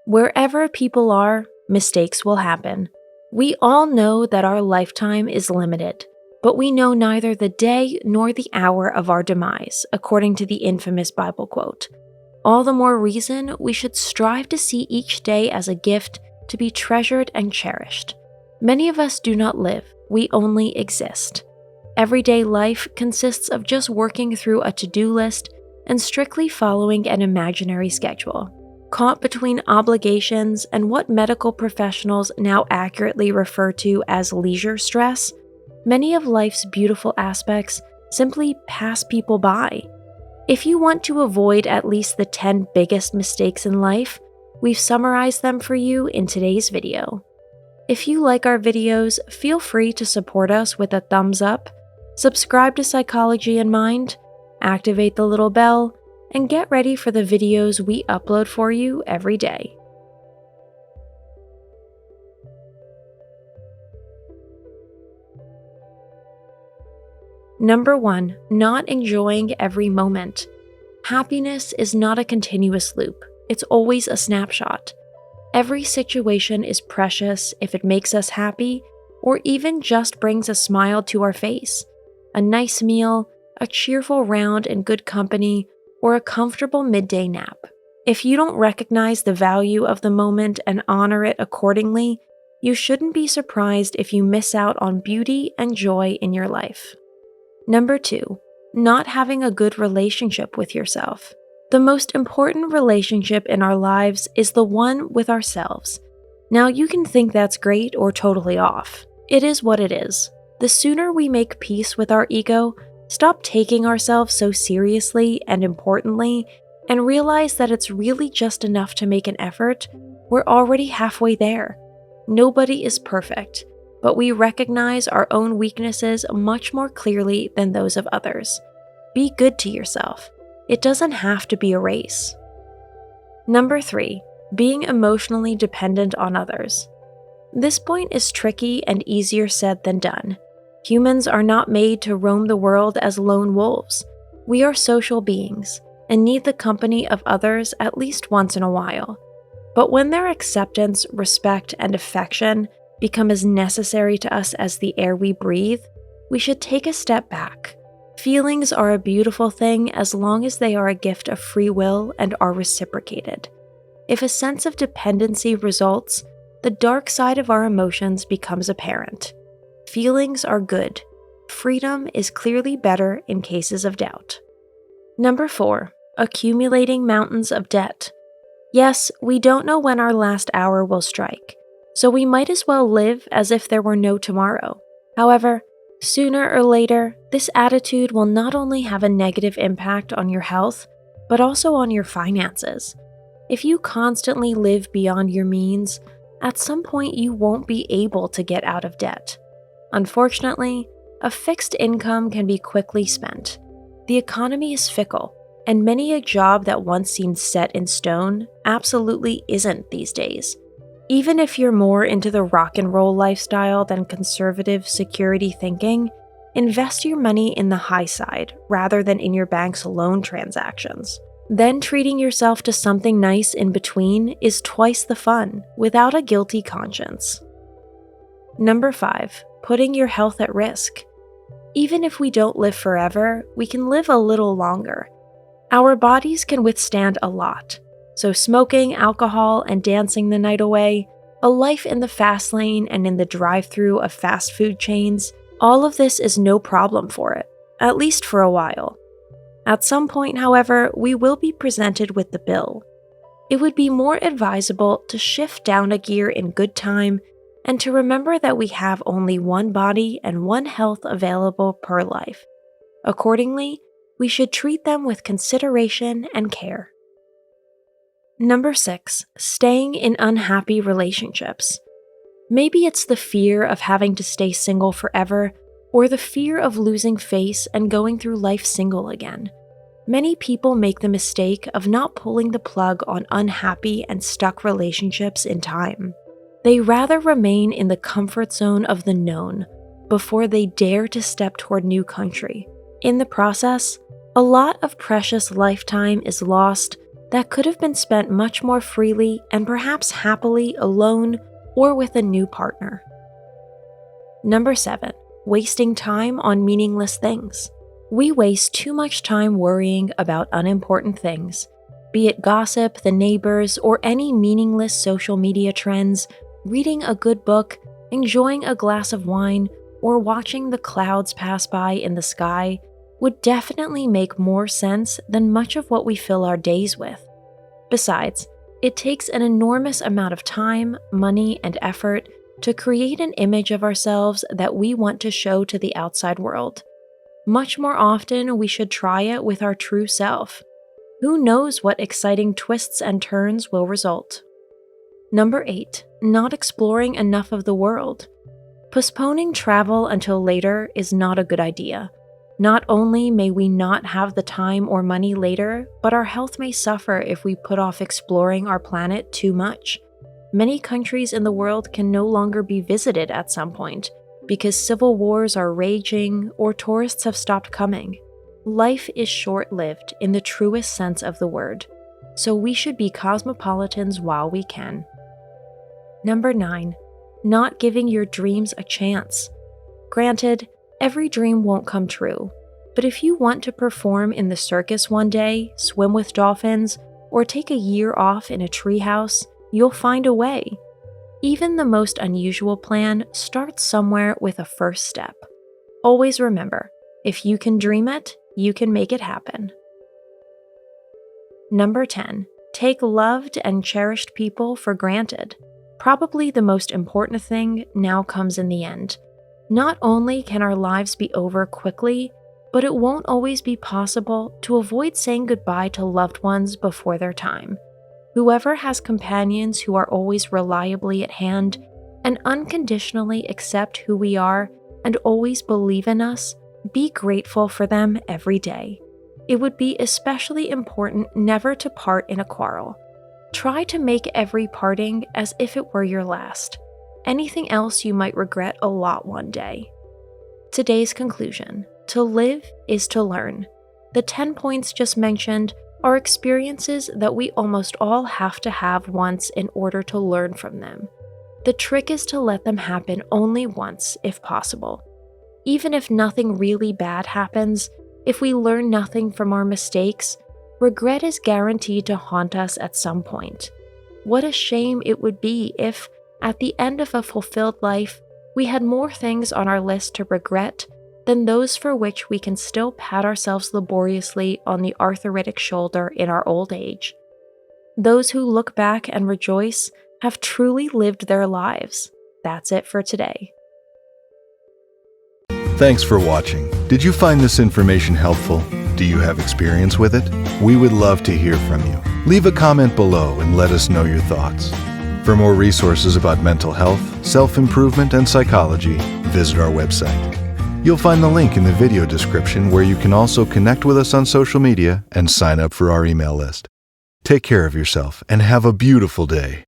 Wherever people are, mistakes will happen. We all know that our lifetime is limited, but we know neither the day nor the hour of our demise, according to the infamous Bible quote. All the more reason we should strive to see each day as a gift to be treasured and cherished. Many of us do not live, we only exist. Everyday life consists of just working through a to-do list and strictly following an imaginary schedule. Caught between obligations and what medical professionals now accurately refer to as leisure stress, many of life's beautiful aspects simply pass people by. If you want to avoid at least the 10 biggest mistakes in life, we've summarized them for you in today's video. If you like our videos, feel free to support us with a thumbs up, subscribe to Psychology in Mind, activate the little bell, and get ready for the videos we upload for you every day. Number 1, not enjoying every moment. Happiness is not a continuous loop. It's always a snapshot. Every situation is precious if it makes us happy or even just brings a smile to our face. A nice meal, a cheerful round in good company, or a comfortable midday nap. If you don't recognize the value of the moment and honor it accordingly, you shouldn't be surprised if you miss out on beauty and joy in your life. Number 2, not having a good relationship with yourself. The most important relationship in our lives is the one with ourselves. Now, you can think that's great or totally off. It is what it is. The sooner we make peace with our ego, stop taking ourselves so seriously and importantly, and realize that it's really just enough to make an effort, we're already halfway there. Nobody is perfect, but we recognize our own weaknesses much more clearly than those of others. Be good to yourself. It doesn't have to be a race. Number 3, being emotionally dependent on others. This point is tricky and easier said than done. Humans are not made to roam the world as lone wolves. We are social beings and need the company of others at least once in a while. But when their acceptance, respect, and affection become as necessary to us as the air we breathe, we should take a step back. Feelings are a beautiful thing as long as they are a gift of free will and are reciprocated. If a sense of dependency results, the dark side of our emotions becomes apparent. Feelings are good. Freedom is clearly better in cases of doubt. Number 4, accumulating mountains of debt. Yes, we don't know when our last hour will strike, so we might as well live as if there were no tomorrow. However, sooner or later, this attitude will not only have a negative impact on your health, but also on your finances. If you constantly live beyond your means, at some point you won't be able to get out of debt. Unfortunately, a fixed income can be quickly spent. The economy is fickle, and many a job that once seemed set in stone absolutely isn't these days. Even if you're more into the rock and roll lifestyle than conservative security thinking, invest your money in the high side rather than in your bank's loan transactions. Then treating yourself to something nice in between is twice the fun, without a guilty conscience. Number 5, putting your health at risk. Even if we don't live forever, we can live a little longer. Our bodies can withstand a lot. So smoking, alcohol, and dancing the night away, a life in the fast lane and in the drive-thru of fast food chains, all of this is no problem for it, at least for a while. At some point, however, we will be presented with the bill. It would be more advisable to shift down a gear in good time and to remember that we have only one body and one health available per life. Accordingly, we should treat them with consideration and care. Number 6, staying in unhappy relationships. Maybe it's the fear of having to stay single forever, or the fear of losing face and going through life single again. Many people make the mistake of not pulling the plug on unhappy and stuck relationships in time. They rather remain in the comfort zone of the known before they dare to step toward new country. In the process, a lot of precious lifetime is lost that could have been spent much more freely and perhaps happily alone or with a new partner. Number 7. Wasting time on meaningless things. We waste too much time worrying about unimportant things, be it gossip, the neighbors, or any meaningless social media trends. Reading a good book, enjoying a glass of wine, or watching the clouds pass by in the sky would definitely make more sense than much of what we fill our days with. Besides, it takes an enormous amount of time, money, and effort to create an image of ourselves that we want to show to the outside world. Much more often, we should try it with our true self. Who knows what exciting twists and turns will result? Number 8. Not exploring enough of the world. Postponing travel until later is not a good idea. Not only may we not have the time or money later, but our health may suffer if we put off exploring our planet too much. Many countries in the world can no longer be visited at some point because civil wars are raging or tourists have stopped coming. Life is short-lived in the truest sense of the word, so we should be cosmopolitans while we can. Number 9. Not giving your dreams a chance. Granted, every dream won't come true, but if you want to perform in the circus one day, swim with dolphins, or take a year off in a treehouse, you'll find a way. Even the most unusual plan starts somewhere with a first step. Always remember, if you can dream it, you can make it happen. Number 10. Take loved and cherished people for granted. Probably the most important thing now comes in the end. Not only can our lives be over quickly, but it won't always be possible to avoid saying goodbye to loved ones before their time. Whoever has companions who are always reliably at hand and unconditionally accept who we are and always believe in us, be grateful for them every day. It would be especially important never to part in a quarrel. Try to make every parting as if it were your last. Anything else you might regret a lot one day. Today's conclusion: to live is to learn. The 10 points just mentioned are experiences that we almost all have to have once in order to learn from them. The trick is to let them happen only once, if possible. Even if nothing really bad happens, if we learn nothing from our mistakes, regret is guaranteed to haunt us at some point. What a shame it would be if, at the end of a fulfilled life, we had more things on our list to regret than those for which we can still pat ourselves laboriously on the arthritic shoulder in our old age. Those who look back and rejoice have truly lived their lives. That's it for today. Thanks for watching. Did you find this information helpful? Do you have experience with it? We would love to hear from you. Leave a comment below and let us know your thoughts. For more resources about mental health, self-improvement, and psychology, visit our website. You'll find the link in the video description where you can also connect with us on social media and sign up for our email list. Take care of yourself and have a beautiful day.